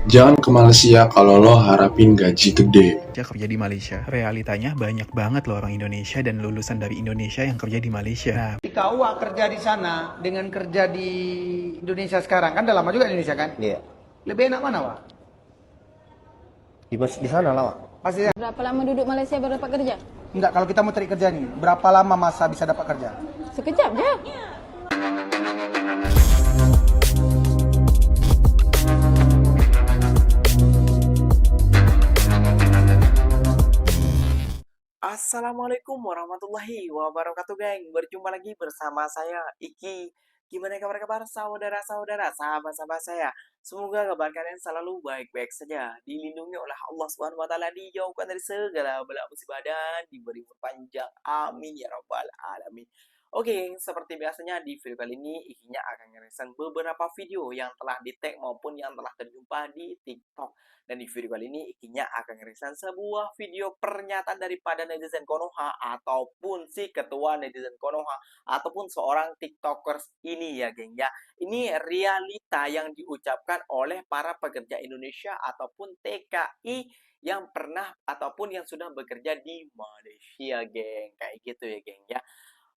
Jangan ke Malaysia kalau lo harapin gaji gede. Kerja di Malaysia. Realitanya banyak banget loh orang Indonesia dan lulusan dari Indonesia yang kerja di Malaysia. Ketika Wak kerja di sana dengan kerja di Indonesia sekarang, kan udah lama juga di Indonesia kan? Iya. Lebih enak mana, Wak? Di sana lah, Wak. Pasti ya. Berapa lama duduk Malaysia baru dapat kerja? Enggak, kalau kita mau cari kerja nih, berapa lama masa bisa dapat kerja? Sekejap je. Assalamualaikum warahmatullahi wabarakatuh, geng. Berjumpa lagi bersama saya Iki. Gimana kabar saudara-saudara, sahabat-sahabat saya? Semoga kabar kalian selalu baik-baik saja, dilindungi oleh Allah Subhanahu wa taala, dijauhkan dari segala bala musibah dan diberi umur panjang. Amin ya rabbal alamin. Oke, geng, seperti biasanya di video kali ini Ikinya akan ngereaction beberapa video yang telah di-tag maupun yang telah terjumpa di TikTok. Dan di video kali ini Ikinya akan ngereaction sebuah video pernyataan daripada netizen Konoha ataupun si ketua netizen Konoha ataupun seorang TikTokers ini ya, geng ya. Ini realita yang diucapkan oleh para pekerja Indonesia ataupun TKI yang pernah ataupun yang sudah bekerja di Malaysia, geng. Kayak gitu ya, geng ya.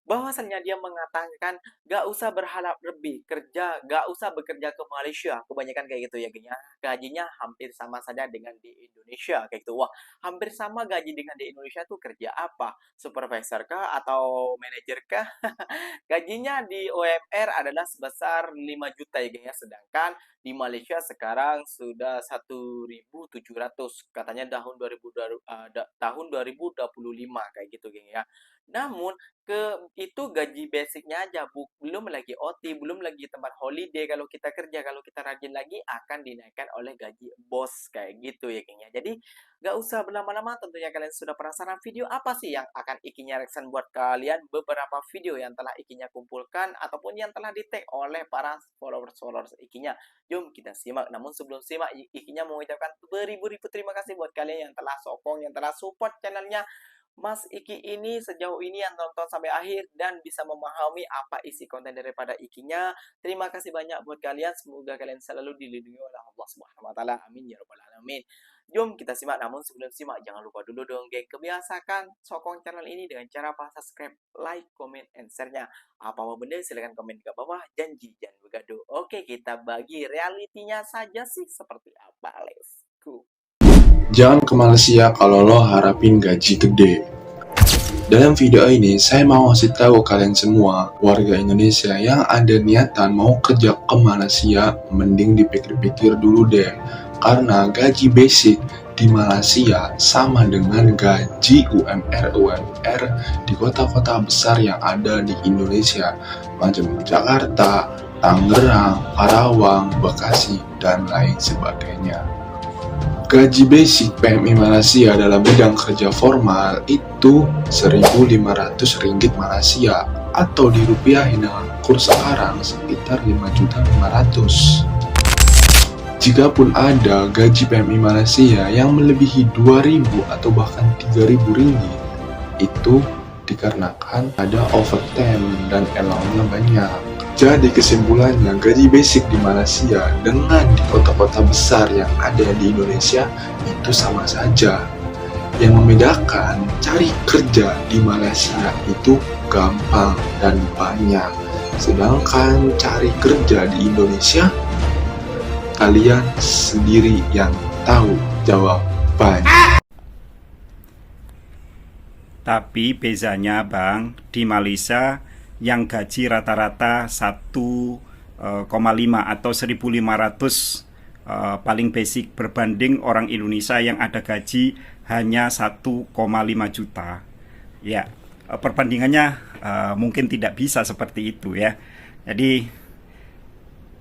Bahwasannya dia mengatakan gak usah berharap lebih kerja, gak usah bekerja ke Malaysia, kebanyakan kayak gitu ya, geng ya. Gajinya hampir sama saja dengan di Indonesia kayak gitu. Wah, hampir sama gaji dengan di Indonesia tuh kerja apa? Supervisor kah atau manajer kah? Gajinya di UMR adalah sebesar 5 juta ya, geng ya. Sedangkan di Malaysia sekarang sudah 1.700 katanya tahun 2025 kayak gitu, geng ya. Namun itu gaji basicnya aja, belum lagi OT, belum lagi tempat holiday kalau kita kerja, kalau kita rajin lagi akan dinaikkan oleh gaji bos kayak gitu ya, geng ya. Jadi gak usah berlama-lama, tentunya kalian sudah penasaran video apa sih yang akan Ikinya reaction buat kalian. Beberapa video yang telah Ikinya kumpulkan ataupun yang telah di-tag oleh para followers Ikinya. Jom kita simak. Namun sebelum simak, Ikinya mengucapkan beribu-ribu terima kasih buat kalian yang telah sokong, yang telah support channelnya Mas Iki ini sejauh ini yang nonton sampai akhir dan bisa memahami apa isi konten daripada Ikinya. Terima kasih banyak buat kalian. Semoga kalian selalu dilindungi oleh Allah Subhanahu wa taala. Amin ya rabbal alamin. Jom kita simak. Namun sebelum simak, jangan lupa dulu dong, geng. Kebiasakan sokong channel ini dengan cara subscribe, like, comment, and share-nya. Apa-apa benda silahkan komen di bawah. Janji jangan bergaduh. Oke, kita bagi realitinya saja sih seperti apa. Let's go. Jangan ke Malaysia kalau lo harapin gaji gede. Dalam video ini, saya mau kasih tahu kalian semua, warga Indonesia yang ada niatan mau kerja ke Malaysia, mending dipikir-pikir dulu deh. Karena gaji basic di Malaysia sama dengan gaji UMR di kota-kota besar yang ada di Indonesia, macam Jakarta, Tangerang, Karawang, Bekasi, dan lain sebagainya. Gaji basic PMI Malaysia dalam bidang kerja formal itu Rp1.500 Malaysia atau dirupiahin dengan kurs sekarang sekitar 5.500.000. Jikapun ada gaji PMI Malaysia yang melebihi 2.000 atau bahkan 3.000 ringgit, itu dikarenakan ada overtime dan allowance-nya banyak. Jadi kesimpulannya, gaji basic di Malaysia dengan di kota-kota besar yang ada di Indonesia itu sama saja. Yang membedakan, cari kerja di Malaysia itu gampang dan banyak. Sedangkan cari kerja di Indonesia, kalian sendiri yang tahu jawabannya. Tapi bezanya, Bang, di Malaysia yang gaji rata-rata 1,5 atau 1.500 paling basic berbanding orang Indonesia yang ada gaji hanya 1,5 juta. Ya, perbandingannya mungkin tidak bisa seperti itu ya. Jadi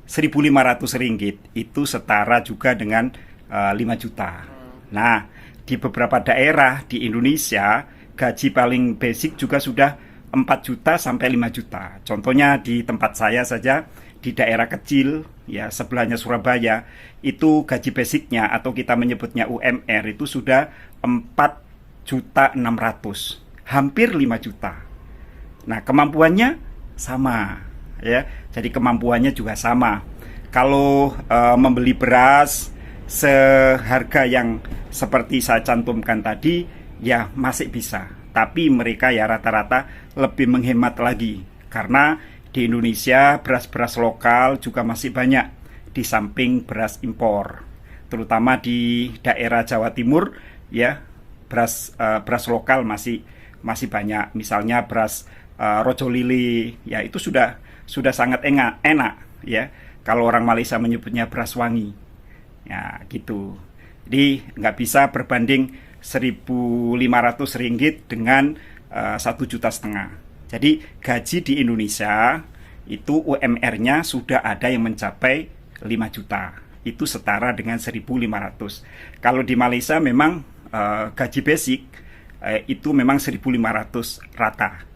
Rp1.500 itu setara juga dengan 5 juta. Nah, di beberapa daerah di Indonesia gaji paling basic juga sudah 4 juta sampai 5 juta. Contohnya di tempat saya saja, di daerah kecil, ya sebelahnya Surabaya, itu gaji basicnya atau kita menyebutnya UMR itu sudah 4.600.000, hampir 5 juta. Nah, kemampuannya sama, ya. Jadi kemampuannya juga sama. Kalau membeli beras seharga yang seperti saya cantumkan tadi ya masih bisa. Tapi mereka ya rata-rata lebih menghemat lagi karena di Indonesia beras-beras lokal juga masih banyak di samping beras impor. Terutama di daerah Jawa Timur ya beras lokal masih banyak. Misalnya beras Rojo Lili ya itu sudah sangat enak ya. Kalau orang Malaysia menyebutnya beras wangi. Ya, gitu. Jadi nggak bisa berbanding 1.500 ringgit dengan 1,5 juta. Jadi gaji di Indonesia itu UMR-nya sudah ada yang mencapai 5 juta. Itu setara dengan 1.500. Kalau di Malaysia memang gaji basic itu memang 1.500 rata.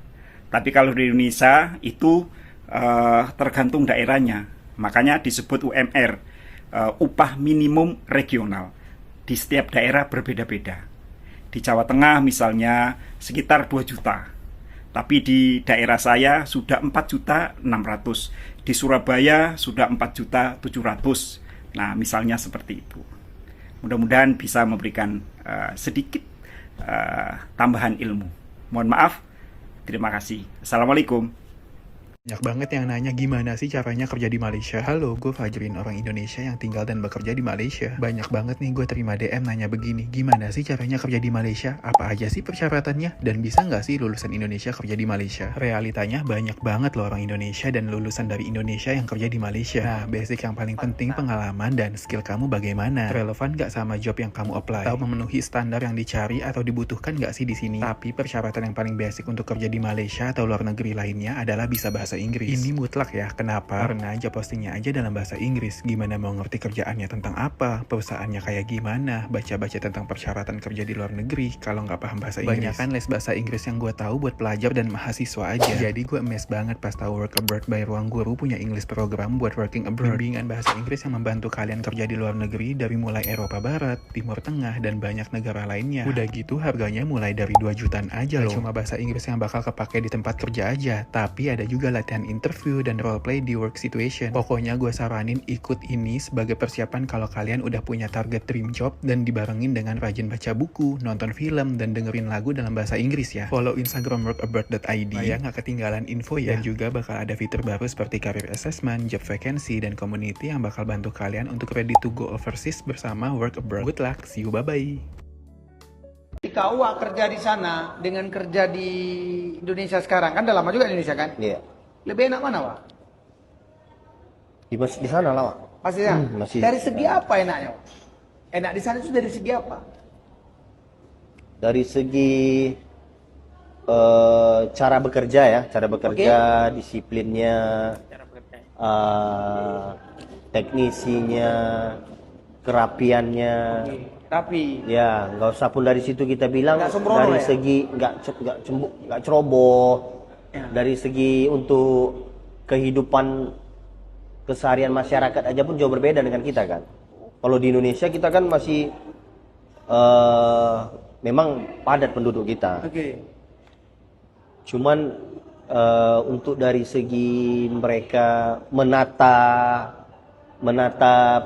Tapi kalau di Indonesia itu tergantung daerahnya. Makanya disebut UMR, upah minimum regional. Di setiap daerah berbeda-beda. Di Jawa Tengah misalnya sekitar 2 juta. Tapi di daerah saya sudah 4.600.000. Di Surabaya sudah 4.700.000. Nah, misalnya seperti itu. Mudah-mudahan bisa memberikan sedikit tambahan ilmu. Mohon maaf. Terima kasih. Assalamualaikum. Banyak banget yang nanya gimana sih caranya kerja di Malaysia. Halo, gue Fajrin, orang Indonesia yang tinggal dan bekerja di Malaysia. Banyak banget nih gue terima DM nanya begini, gimana sih caranya kerja di Malaysia? Apa aja sih persyaratannya? Dan bisa nggak sih lulusan Indonesia kerja di Malaysia? Realitanya banyak banget loh orang Indonesia dan lulusan dari Indonesia yang kerja di Malaysia. Nah, basic yang paling penting pengalaman dan skill kamu bagaimana? Relevan nggak sama job yang kamu apply? Atau memenuhi standar yang dicari atau dibutuhkan nggak sih di sini? Tapi persyaratan yang paling basic untuk kerja di Malaysia atau luar negeri lainnya adalah bisa bahasa Inggris. Ini mutlak ya. Kenapa? Karena job postingnya aja dalam bahasa Inggris. Gimana mau ngerti kerjaannya tentang apa, perusahaannya kayak gimana, baca-baca tentang persyaratan kerja di luar negeri kalau nggak paham bahasa Inggris. Banyak kan les bahasa Inggris yang gue tahu buat pelajar dan mahasiswa aja. Jadi gue amazed banget pas tahu Work Abroad by Ruang Guru punya English program buat working abroad. Bimbingan bahasa Inggris yang membantu kalian kerja di luar negeri dari mulai Eropa Barat, Timur Tengah, dan banyak negara lainnya. Udah gitu harganya mulai dari 2 jutaan aja loh. Cuma bahasa Inggris yang bakal kepake di tempat kerja aja, tapi ada juga latihan interview dan role play di work situation. Pokoknya gue saranin ikut ini sebagai persiapan kalau kalian udah punya target dream job dan dibarengin dengan rajin baca buku, nonton film, dan dengerin lagu dalam bahasa Inggris ya. Follow Instagram workabroad.id ya, nggak ketinggalan info ya. Dan juga bakal ada fitur baru seperti career assessment, job vacancy, dan community yang bakal bantu kalian untuk ready to go overseas bersama Work Abroad. Good luck, see you, bye-bye. Ketika awak kerja di sana dengan kerja di Indonesia sekarang, kan udah lama juga di Indonesia kan? Iya. Lebih enak mana, Wak? Masih di sana lah, Wak. Pasti ya? masih. Dari segi apa enaknya, Wak? Enak di sana itu dari segi apa? Dari segi cara bekerja ya, cara bekerja, disiplinnya, teknisinya, kerapiannya. Tapi Ya, nggak usah pun dari situ kita bilang Nggak sembrono dari ya? segi nggak ceroboh, Ya. dari segi untuk kehidupan keseharian masyarakat aja pun jauh berbeda dengan kita kan. Kalau di Indonesia kita kan masih memang padat penduduk kita. Oke. Cuman untuk dari segi mereka menata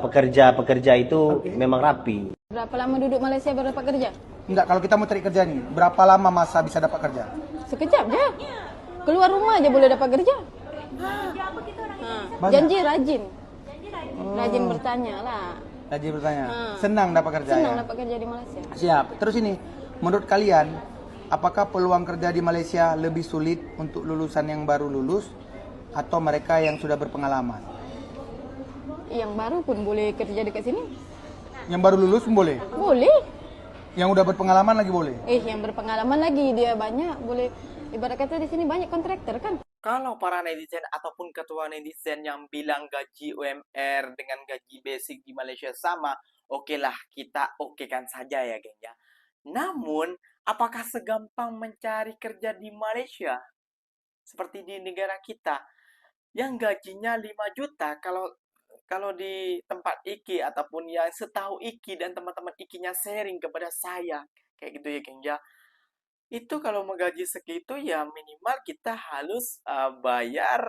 pekerja itu memang rapi. Berapa lama duduk Malaysia baru dapat kerja? Enggak, kalau kita mau cari kerja nih, berapa lama masa bisa dapat kerja? Sekejap je. Keluar rumah aja boleh dapat kerja. Banyak. Janji rajin. Rajin bertanya lah. Rajin bertanya. Senang dapat kerja Senang ya? dapat kerja di Malaysia. Siap. Terus ini, menurut kalian, apakah peluang kerja di Malaysia lebih sulit untuk lulusan yang baru lulus atau mereka yang sudah berpengalaman? Yang baru pun boleh kerja dekat sini. Yang baru lulus pun boleh? Boleh. Yang udah berpengalaman lagi boleh? Yang berpengalaman lagi dia banyak boleh. Ibarat kata di sini banyak kontraktor kan. Kalau para netizen ataupun ketua netizen yang bilang gaji UMR dengan gaji basic di Malaysia sama, okelah kita okekan saja ya geng ya. Namun, apakah segampang mencari kerja di Malaysia? Seperti di negara kita, yang gajinya 5 juta kalau di tempat Iki ataupun yang setahu Iki dan teman-teman Ikinya sharing kepada saya, kayak gitu ya geng ya. Itu kalau menggaji segitu ya minimal kita harus bayar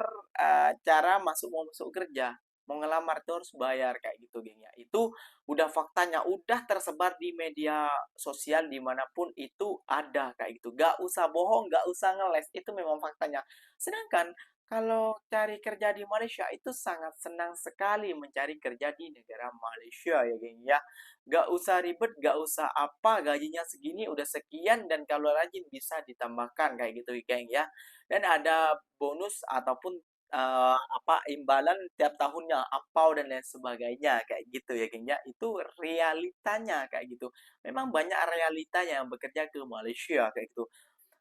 cara mau masuk kerja. mau ngelamar itu harus bayar kayak gitu, geng ya. Itu udah faktanya, udah tersebar di media sosial dimanapun itu ada kayak gitu. Gak usah bohong, gak usah ngeles, itu memang faktanya. Sedangkan kalau cari kerja di Malaysia itu sangat senang sekali mencari kerja di negara Malaysia ya, geng ya. Gak usah ribet, gak usah apa, gajinya segini udah sekian, dan kalau rajin bisa ditambahkan kayak gitu, geng ya. Dan ada bonus ataupun apa imbalan tiap tahunnya, ampau dan lain sebagainya kayak gitu ya, geng ya. Itu realitanya kayak gitu. Memang banyak realitanya yang bekerja ke Malaysia kayak gitu.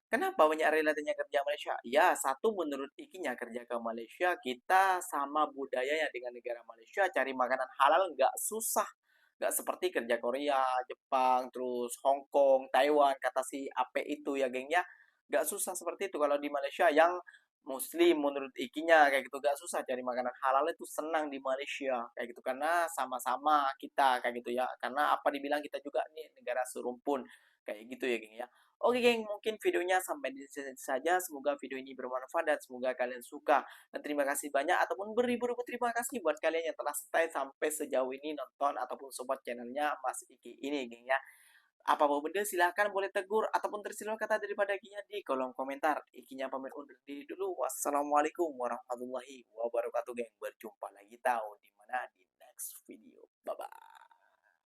Kenapa banyak realitanya kerja Malaysia? Ya, satu menurut ikinya kerja ke Malaysia, kita sama budayanya dengan negara Malaysia, cari makanan halal nggak susah. Nggak seperti kerja Korea, Jepang, terus Hong Kong, Taiwan, kata si Ape itu ya, geng ya. Nggak susah seperti itu. Kalau di Malaysia yang Muslim menurut ikinya kayak gitu gak susah cari makanan halal, itu senang di Malaysia kayak gitu karena sama-sama kita kayak gitu ya, karena apa dibilang kita juga nih negara serumpun kayak gitu ya, geng ya. Oke, geng, mungkin videonya sampai di sini saja. Semoga video ini bermanfaat dan semoga kalian suka. Dan terima kasih banyak ataupun beribu-ribu terima kasih buat kalian yang telah stay sampai sejauh ini nonton ataupun sobat channelnya Mas Iki ini, geng ya. Apa mau benda silahkan boleh tegur ataupun tersilau kata daripada Ikinya di kolom komentar. Ikinya pamit undur diri dulu. Wassalamualaikum warahmatullahi wabarakatuh, geng. Berjumpa lagi tahu di mana di next video. Bye bye.